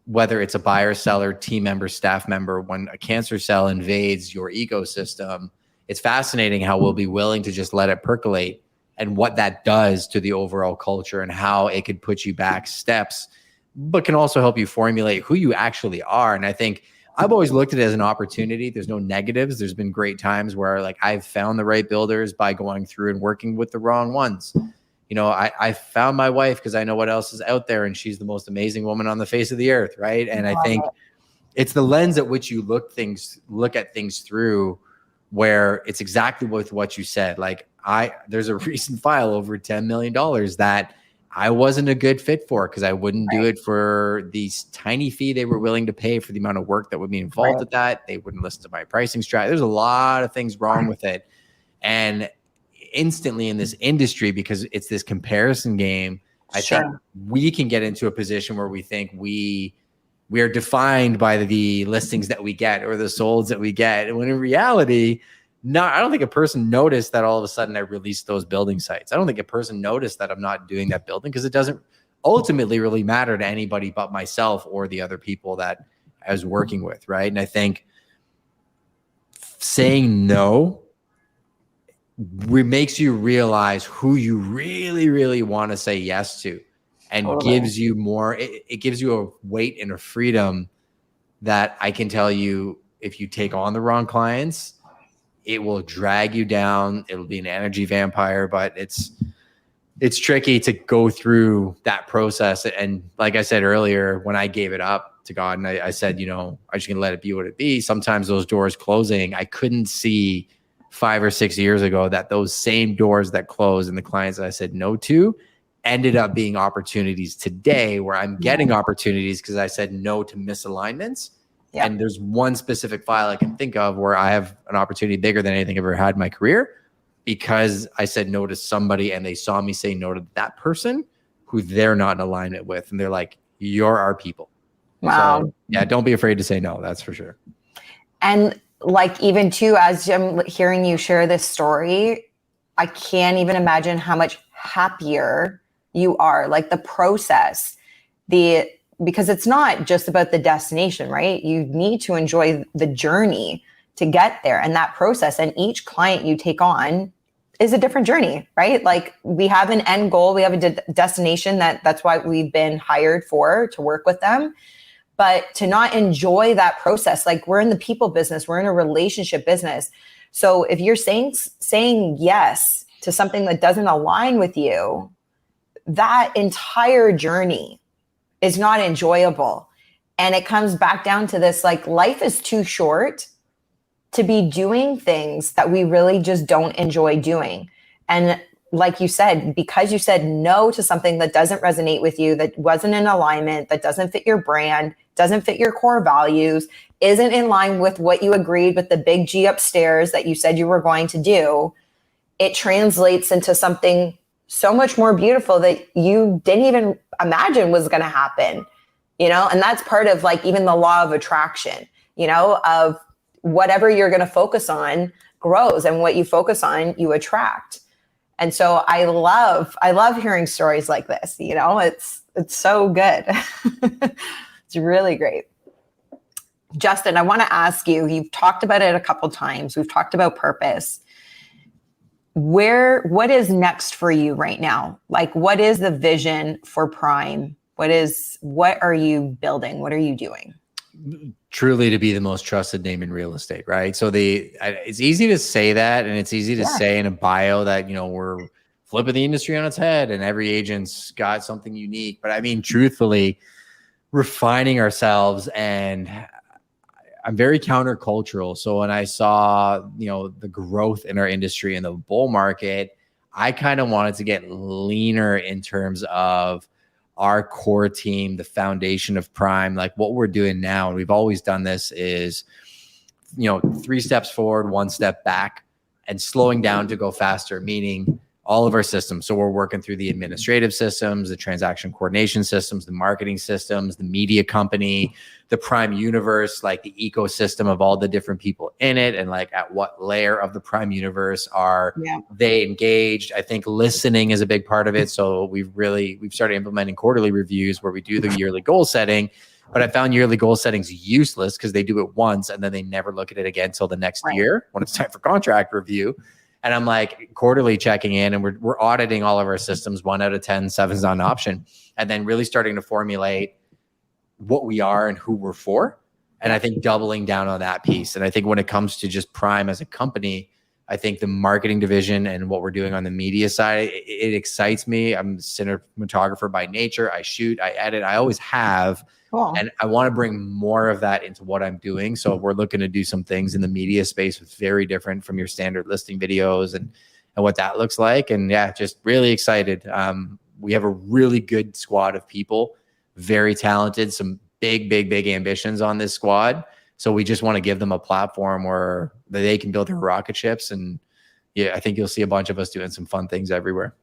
whether it's a buyer, seller, team member, staff member, when a cancer cell invades your ecosystem, it's fascinating how we'll be willing to just let it percolate and what that does to the overall culture and how it could put you back steps, but can also help you formulate who you actually are. And I think I've always looked at it as an opportunity. There's no negatives. There's been great times where like I've found the right builders by going through and working with the wrong ones. I found my wife because I know what else is out there, and she's the most amazing woman on the face of the earth. Right. And I think it's the lens at which you look at things through, where it's exactly with what you said. Like there's a recent file over $10 million that I wasn't a good fit for because I wouldn't do it for the tiny fee they were willing to pay for the amount of work that would be involved with that. They wouldn't listen to my pricing strategy. There's a lot of things wrong with it. And instantly in this industry, because it's this comparison game, I think we can get into a position where we think we are defined by the listings that we get or the solds that we get. When in reality, I don't think a person noticed that all of a sudden I released those building sites. I don't think a person noticed that I'm not doing that building because it doesn't ultimately really matter to anybody but myself or the other people that I was working with. Right. And I think saying no makes you realize who you really, really want to say yes to. And gives you more, it gives you a weight and a freedom that I can tell you, if you take on the wrong clients, it will drag you down. It'll be an energy vampire, but it's tricky to go through that process. And like I said earlier, when I gave it up to God and I said, I'm just going to let it be what it be. Sometimes those doors closing, I couldn't see 5 or 6 years ago that those same doors that closed and the clients that I said no to ended up being opportunities today, where I'm getting opportunities because I said no to misalignments. Yeah. And there's one specific file I can think of where I have an opportunity bigger than anything I've ever had in my career because I said no to somebody and they saw me say no to that person who they're not in alignment with. And they're like, you're our people. Wow. So, yeah, don't be afraid to say no. That's for sure.
And like, even too, as I'm hearing you share this story, I can't even imagine how much happier you are, like the process, because it's not just about the destination, right? You need to enjoy the journey to get there and that process. And each client you take on is a different journey, right? Like we have an end goal, we have a destination that's why we've been hired to work with them. But to not enjoy that process, like we're in the people business, we're in a relationship business. So if you're saying yes to something that doesn't align with you, that entire journey is not enjoyable. And it comes back down to this, like life is too short to be doing things that we really just don't enjoy doing. And like you said, because you said no to something that doesn't resonate with you, that wasn't in alignment, that doesn't fit your brand, doesn't fit your core values, isn't in line with what you agreed with the big G upstairs that you said you were going to do, it translates into something so much more beautiful that you didn't even imagine was going to happen, and that's part of like even the law of attraction, of whatever you're going to focus on grows, and what you focus on, you attract. And so I love hearing stories like this, it's so good. It's really great. Justin, I want to ask you, you've talked about it a couple times. We've talked about purpose. What is next for you right now? Like, what is the vision for Prime? What are you building? What are you doing?
truly to be the most trusted name in real estate, right? So it's easy to say that, and it's easy to say in a bio that, you know, we're flipping the industry on its head and every agent's got something unique. But I mean, truthfully, refining ourselves, and I'm very countercultural. So when I saw, you know, the growth in our industry in the bull market, I kind of wanted to get leaner in terms of our core team, the foundation of Prime. Like what we're doing now, and we've always done this, is, you know, 3 steps forward, 1 step back, and slowing down to go faster, meaning all of our systems. So we're working through the administrative systems, the transaction coordination systems, the marketing systems, the media company, the Prime universe, like the ecosystem of all the different people in it, and like at what layer of the Prime universe are they engaged. I think listening is a big part of it. So we've started implementing quarterly reviews where we do the yearly goal setting. But I found yearly goal settings useless because they do it once and then they never look at it again until the next year when it's time for contract review. And I'm like quarterly checking in, and we're auditing all of our systems, 1 out of 10, 7's not an option. And then really starting to formulate what we are and who we're for. And I think doubling down on that piece. And I think when it comes to just Prime as a company, I think the marketing division and what we're doing on the media side, it excites me. I'm a cinematographer by nature. I shoot, I edit, I always have. Cool. And I want to bring more of that into what I'm doing. So we're looking to do some things in the media space that's very different from your standard listing videos and what that looks like. And yeah, just really excited. We have a really good squad of people, very talented, some big ambitions on this squad. So we just want to give them a platform where they can build their rocket ships. And yeah, I think you'll see a bunch of us doing some fun things everywhere.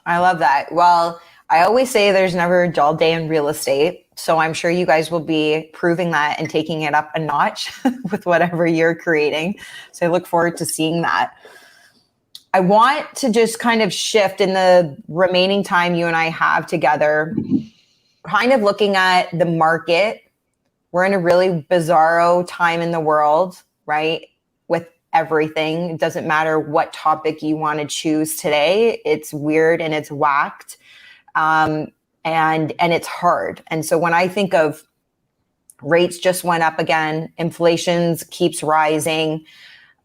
I love that. Well, I always say there's never a dull day in real estate. So I'm sure you guys will be proving that and taking it up a notch with whatever you're creating. So I look forward to seeing that. I want to just kind of shift in the remaining time you and I have together, kind of looking at the market. We're in a really bizarro time in the world, right? With everything. It doesn't matter what topic you want to choose today. It's weird and it's whacked. And it's hard. And so when I think of rates just went up again, inflation keeps rising.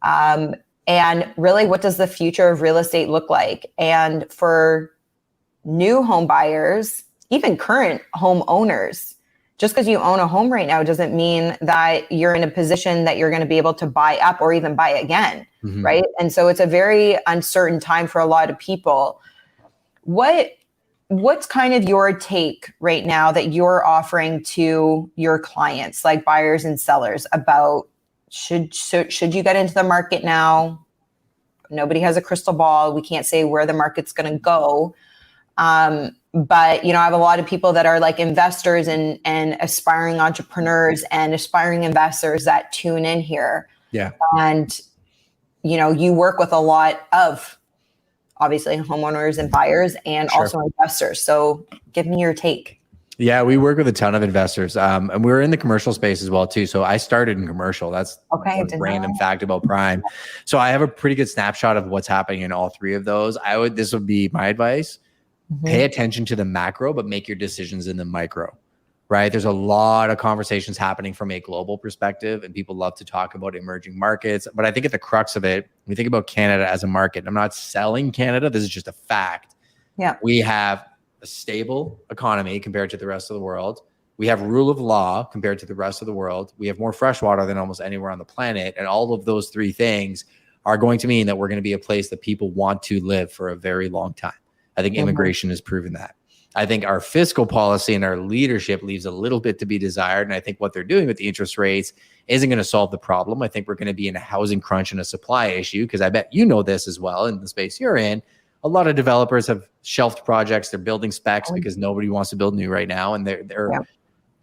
And really, what does the future of real estate look like? And for new home buyers, even current home owners, just because you own a home right now doesn't mean that you're in a position that you're going to be able to buy up or even buy again, right? And so it's a very uncertain time for a lot of people. What's kind of your take right now that you're offering to your clients, like buyers and sellers, about should you get into the market now? Nobody has a crystal ball. We can't say where the market's going to go. But, you know, I have a lot of people that are like investors and aspiring entrepreneurs and aspiring investors that tune in here. Yeah. And, you know, you work with a lot of obviously homeowners and buyers and also investors. So give me your take.
Yeah, we work with a ton of investors. And we're in the commercial space as well too. So I started in commercial. That's a random fact about Prime. So I have a pretty good snapshot of what's happening in all 3 of those. This would be my advice. Pay attention to the macro, but make your decisions in the micro, right? There's a lot of conversations happening from a global perspective, and people love to talk about emerging markets. But I think at the crux of it, when we think about Canada as a market, I'm not selling Canada. This is just a fact. Yeah, we have a stable economy compared to the rest of the world. We have rule of law compared to the rest of the world. We have more fresh water than almost anywhere on the planet. And all of those 3 things are going to mean that we're going to be a place that people want to live for a very long time. I think immigration has proven that. I think our fiscal policy and our leadership leaves a little bit to be desired. And I think what they're doing with the interest rates isn't going to solve the problem. I think we're going to be in a housing crunch and a supply issue, because I bet you know this as well in the space you're in. A lot of developers have shelved projects. They're building specs because nobody wants to build new right now. And they're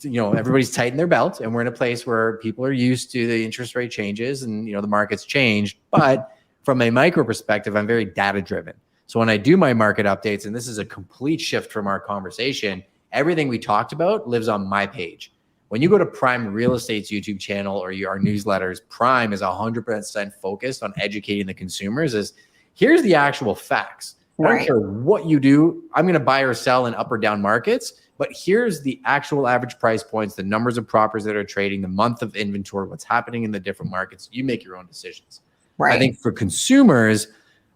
you know, everybody's tightened their belt, and we're in a place where people are used to the interest rate changes and, you know, the market's changed. But from a micro perspective, I'm very data driven. So when I do my market updates, and this is a complete shift from our conversation, everything we talked about lives on my page. When you go to Prime Real Estate's YouTube channel or our newsletters, Prime is 100% focused on educating the consumers. Here's the actual facts. I don't
Right.
care what you do. I'm going to buy or sell in up or down markets, but here's the actual average price points, the numbers of properties that are trading, the month of inventory, what's happening in the different markets. You make your own decisions.
Right.
I think for consumers,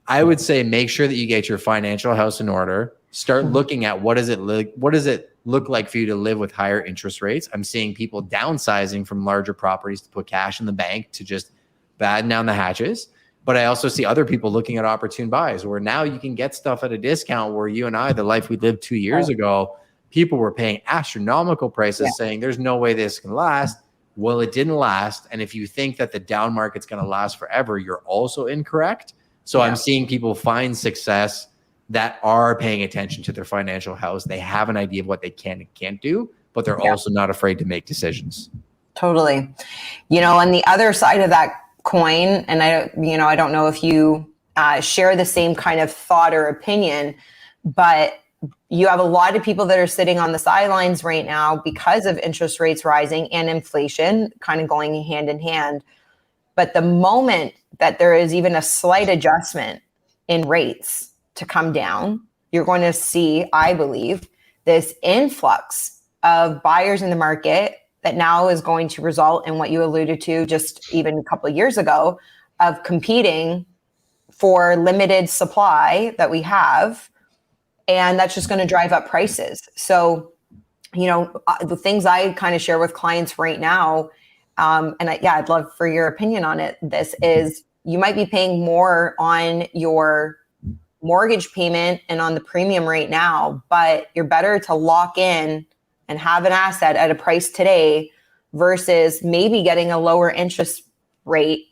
I would say make sure that you get your financial house in order. Start looking at what does it look like for you to live with higher interest rates. I'm seeing people downsizing from larger properties to put cash in the bank to just batten down the hatches. But I also see other people looking at opportune buys where now you can get stuff at a discount where you and I, the life we lived 2 years ago, people were paying astronomical prices saying there's no way this can last. Well, it didn't last. And if you think that the down market's going to last forever, you're also incorrect. So I'm seeing people find success that are paying attention to their financial house. They have an idea of what they can and can't do, but they're also not afraid to make decisions.
Totally. On the other side of that coin, and I don't know if you share the same kind of thought or opinion, but you have a lot of people that are sitting on the sidelines right now because of interest rates rising and inflation kind of going hand in hand. But the moment that there is even a slight adjustment in rates to come down, you're going to see, I believe, this influx of buyers in the market that now is going to result in what you alluded to just even a couple of years ago of competing for limited supply that we have. And that's just going to drive up prices. So, the things I kind of share with clients right now, I'd love for your opinion on it. This is, you might be paying more on your mortgage payment and on the premium right now, but you're better to lock in and have an asset at a price today versus maybe getting a lower interest rate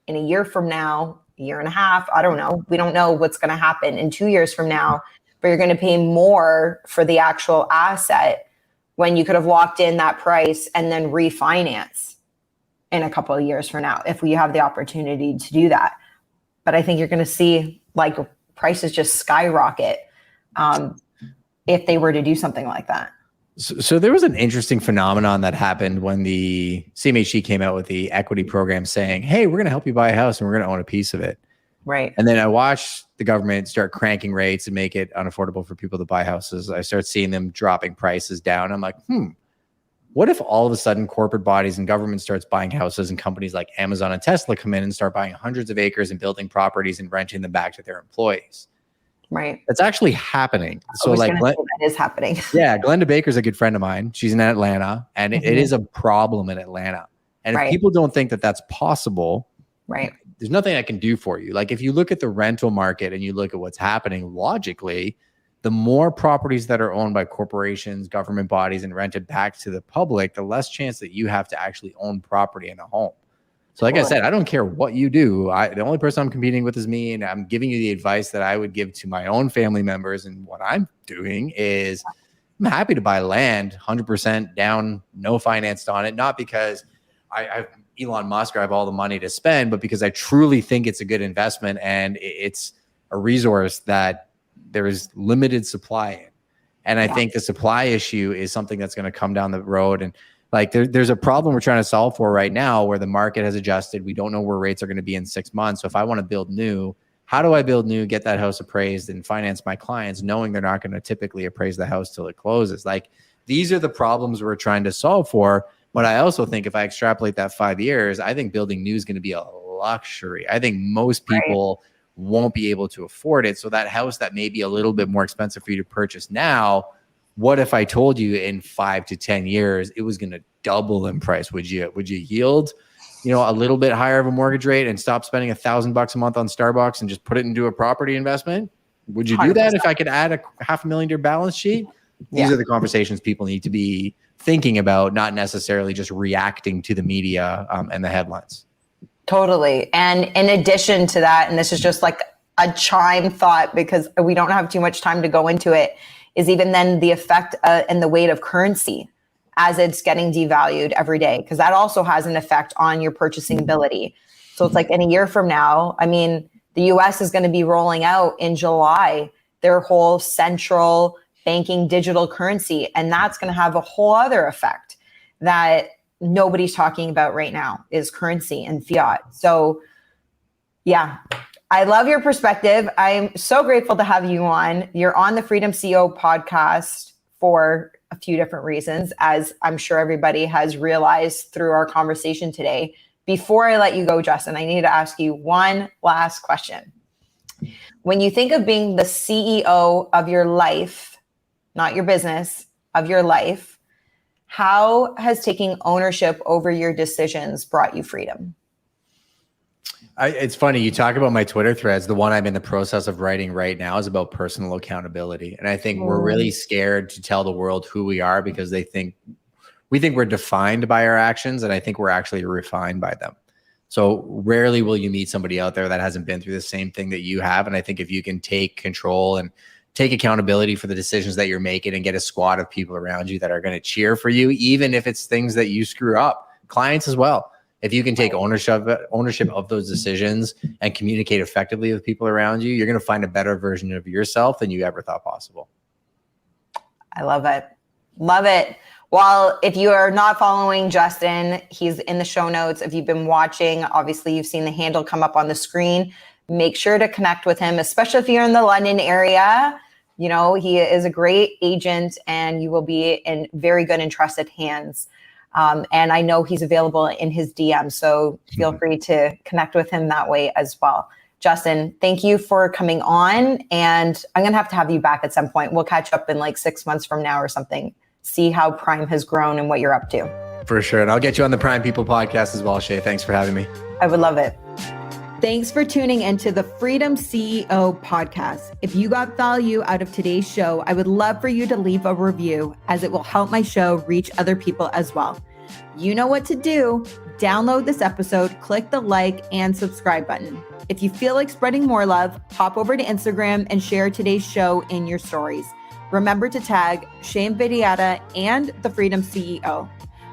in a year from now, a year and a half. I don't know. We don't know what's going to happen in 2 years from now, but you're going to pay more for the actual asset when you could have locked in that price and then refinance in a couple of years from now, if we have the opportunity to do that. But I think you're going to see prices just skyrocket if they were to do something like that.
So there was an interesting phenomenon that happened when the CMHC came out with the equity program saying, hey, we're going to help you buy a house and we're going to own a piece of it.
Right.
And then I watched the government start cranking rates and make it unaffordable for people to buy houses. I start seeing them dropping prices down. I'm like, what if all of a sudden corporate bodies and government starts buying houses and companies like Amazon and Tesla come in and start buying hundreds of acres and building properties and renting them back to their employees?
Right.
That's actually happening. So
that is happening.
Yeah. Glenda Baker's a good friend of mine. She's in Atlanta and it is a problem in Atlanta. And if people don't think that that's possible, there's nothing I can do for you. Like if you look at the rental market and you look at what's happening logically, the more properties that are owned by corporations, government bodies, and rented back to the public, the less chance that you have to actually own property in a home. So like I said, I don't care what you do. The only person I'm competing with is me, and I'm giving you the advice that I would give to my own family members. And what I'm doing is I'm happy to buy land 100% down, no financed on it, not because I Elon Musk or I have all the money to spend, but because I truly think it's a good investment and it's a resource that there is limited supply in. And I think the supply issue is something that's going to come down the road. And there's a problem we're trying to solve for right now where the market has adjusted. We don't know where rates are going to be in 6 months. So if I want to build new, how do I build new, get that house appraised and finance my clients knowing they're not going to typically appraise the house till it closes? These are the problems we're trying to solve for. But I also think if I extrapolate that 5 years, I think building new is going to be a luxury. I think most people won't be able to afford it. So that house that may be a little bit more expensive for you to purchase now, what if I told you in 5 to 10 years it was going to double in price? Would you yield, a little bit higher of a mortgage rate and stop spending $1,000 a month on Starbucks and just put it into a property investment? Would you do that 100%. If I could add $500,000 to your balance sheet? These are the conversations people need to be thinking about, not necessarily just reacting to the media and the headlines. Totally.
And in addition to that, and this is just like a chime thought because we don't have too much time to go into it, is even then the effect and the weight of currency as it's getting devalued every day, because that also has an effect on your purchasing ability. So it's like in a year from now, the US is going to be rolling out in July their whole central banking digital currency. And that's going to have a whole other effect that nobody's talking about right now is currency and fiat. So I love your perspective. I'm so grateful to have you on. You're on the Freedom CEO podcast for a few different reasons, as I'm sure everybody has realized through our conversation today. Before I let you go, Justin, I need to ask you one last question. When you think of being the CEO of your life, not your business, of your life, how has taking ownership over your decisions brought you freedom?
It's funny, you talk about my Twitter threads. The one I'm in the process of writing right now is about personal accountability. And I think we're really scared to tell the world who we are because we think we're defined by our actions. And I think we're actually refined by them. So rarely will you meet somebody out there that hasn't been through the same thing that you have. And I think if you can take control and take accountability for the decisions that you're making and get a squad of people around you that are going to cheer for you, even if it's things that you screw up, clients as well. If you can take ownership of those decisions and communicate effectively with people around you, you're going to find a better version of yourself than you ever thought possible.
I love it. Love it. Well, if you are not following Justin, he's in the show notes. If you've been watching, obviously you've seen the handle come up on the screen. Make sure to connect with him, especially if you're in the London area. You know, he is a great agent and you will be in very good and trusted hands. And I know he's available in his DM, so feel free to connect with him that way as well. Justin, thank you for coming on. And I'm going to have you back at some point. We'll catch up in like 6 months from now or something. See how Prime has grown and what you're up to.
For sure. And I'll get you on the Prime People podcast as well, Shay. Thanks for having me.
I would love it.
Thanks for tuning into the Freedom CEO podcast. If you got value out of today's show, I would love for you to leave a review as it will help my show reach other people as well. You know what to do. Download this episode, click the like and subscribe button. If you feel like spreading more love, hop over to Instagram and share today's show in your stories. Remember to tag Shane Vidiata and the Freedom CEO.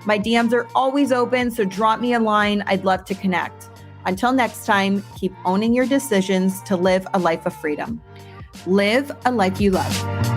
My DMs are always open, so drop me a line. I'd love to connect. Until next time, keep owning your decisions to live a life of freedom. Live a life you love.